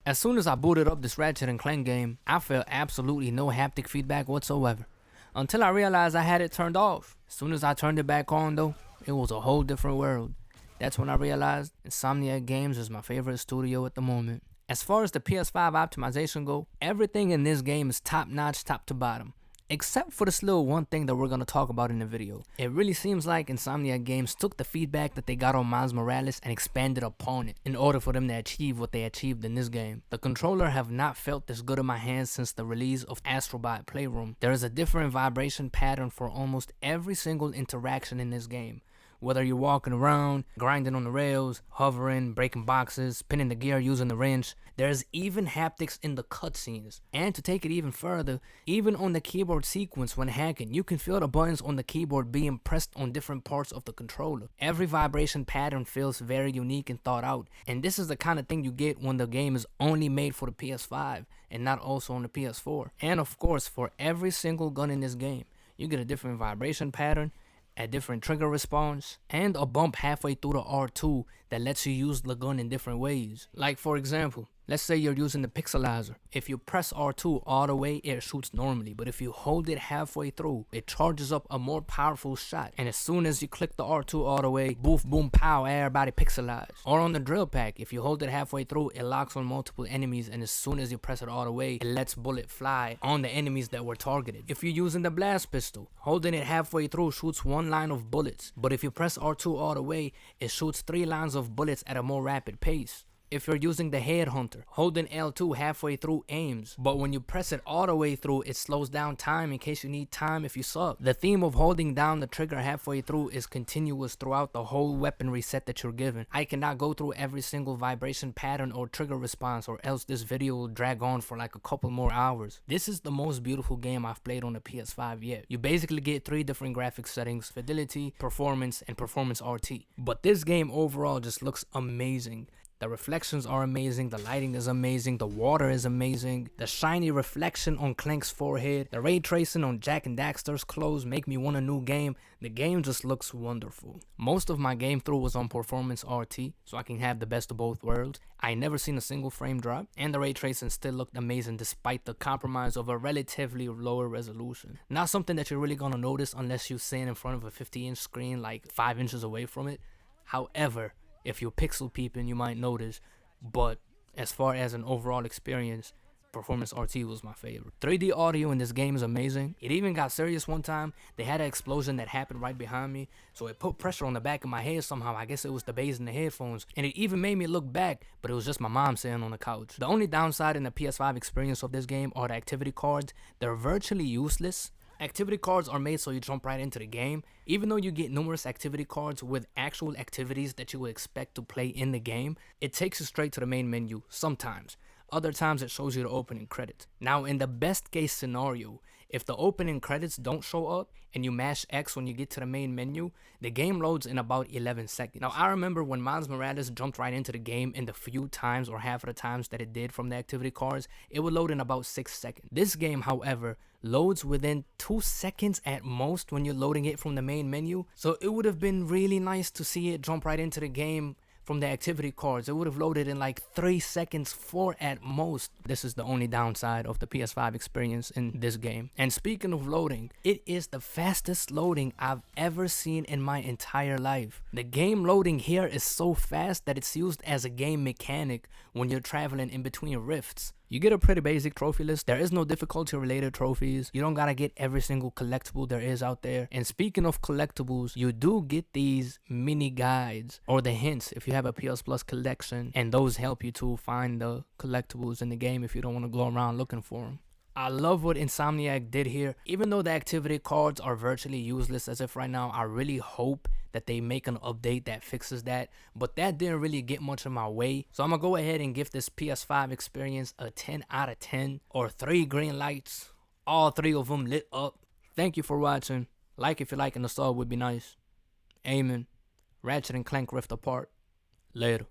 As soon as I booted up this Ratchet Clank game, I felt absolutely no haptic feedback whatsoever. Until I realized I had it turned off. As soon as I turned it back on though, it was a whole different world. That's when I realized Insomniac Games is my favorite studio at the moment. As far as the PS5 optimization go, everything in this game is top notch top to bottom. Except for this little one thing that we're going to talk about in the video. It really seems like Insomniac Games took the feedback that they got on Miles Morales and expanded upon it in order for them to achieve what they achieved in this game. The controller have not felt this good in my hands since the release of Astrobot Playroom. There is a different vibration pattern for almost every single interaction in this game. Whether you're walking around, grinding on the rails, hovering, breaking boxes, spinning the gear using the wrench, there's even haptics in the cutscenes. And to take it even further, even on the keyboard sequence when hacking, you can feel the buttons on the keyboard being pressed on different parts of the controller. Every vibration pattern feels very unique and thought out, and this is the kind of thing you get when the game is only made for the PS5 and not also on the PS4. And of course, for every single gun in this game, you get a different vibration pattern, a different trigger response, and a bump halfway through the R2 that lets you use the gun in different ways. Like for example, let's say you're using the pixelizer. If you press R2 all the way, it shoots normally, but if you hold it halfway through, it charges up a more powerful shot. And as soon as you click the R2 all the way, boof, boom, pow, everybody pixelized. Or on the drill pack, if you hold it halfway through, it locks on multiple enemies, and as soon as you press it all the way, it lets bullet fly on the enemies that were targeted. If you're using the blast pistol, holding it halfway through shoots one line of bullets, but if you press R2 all the way, it shoots 3 lines of bullets at a more rapid pace. If you're using the headhunter, holding L2 halfway through aims, but when you press it all the way through, it slows down time in case you need time if you suck. The theme of holding down the trigger halfway through is continuous throughout the whole weaponry set that you're given. I cannot go through every single vibration pattern or trigger response, or else this video will drag on for like a couple more hours. This is the most beautiful game I've played on the PS5 yet. You basically get 3 different graphics settings: fidelity, performance, and performance RT. But this game overall just looks amazing. The reflections are amazing, the lighting is amazing, the water is amazing, the shiny reflection on Clank's forehead, the ray tracing on Jack and Daxter's clothes make me want a new game. The game just looks wonderful. Most of my game through was on performance RT, so I can have the best of both worlds. I never seen a single frame drop, and the ray tracing still looked amazing despite the compromise of a relatively lower resolution. Not something that you're really gonna notice unless you stand in front of a 50-inch screen like 5 inches away from it. However, if you're pixel peeping, you might notice, but as far as an overall experience, performance RT was my favorite. 3D audio in this game is amazing. It even got serious one time. They had an explosion that happened right behind me, so it put pressure on the back of my head somehow. I guess it was the bass in the headphones, and it even made me look back, but it was just my mom sitting on the couch. The only downside in the PS5 experience of this game are the activity cards. They're virtually useless. Activity cards are made so you jump right into the game. Even though you get numerous activity cards with actual activities that you would expect to play in the game, it takes you straight to the main menu sometimes. Other times it shows you the opening credits. Now in the best case scenario, if the opening credits don't show up and you mash X when you get to the main menu, the game loads in about 11 seconds. Now I remember when Miles Morales jumped right into the game, and the few times or half of the times that it did from the activity cards, it would load in about 6 seconds. This game, however, loads within 2 seconds at most when you're loading it from the main menu. So it would have been really nice to see it jump right into the game from the activity cards. It would have loaded in like 3 seconds, 4 at most. This is the only downside of the PS5 experience in this game. And speaking of loading, it is the fastest loading I've ever seen in my entire life. The game loading here is so fast that it's used as a game mechanic when you're traveling in between rifts. You get a pretty basic trophy list. There is no difficulty related trophies. You don't gotta get every single collectible there is out there. And speaking of collectibles, you do get these mini guides or the hints if you have a PS Plus collection, and those help you to find the collectibles in the game if you don't want to go around looking for them. I love what Insomniac did here. Even though the activity cards are virtually useless as of right now, I really hope that they make an update that fixes that. But that didn't really get much in my way. So I'm going to go ahead and give this PS5 experience a 10 out of 10. Or 3 green lights. All 3 of them lit up. Thank you for watching. Like if you like, and the sub would be nice. Amen. Ratchet and Clank Rift Apart. Later.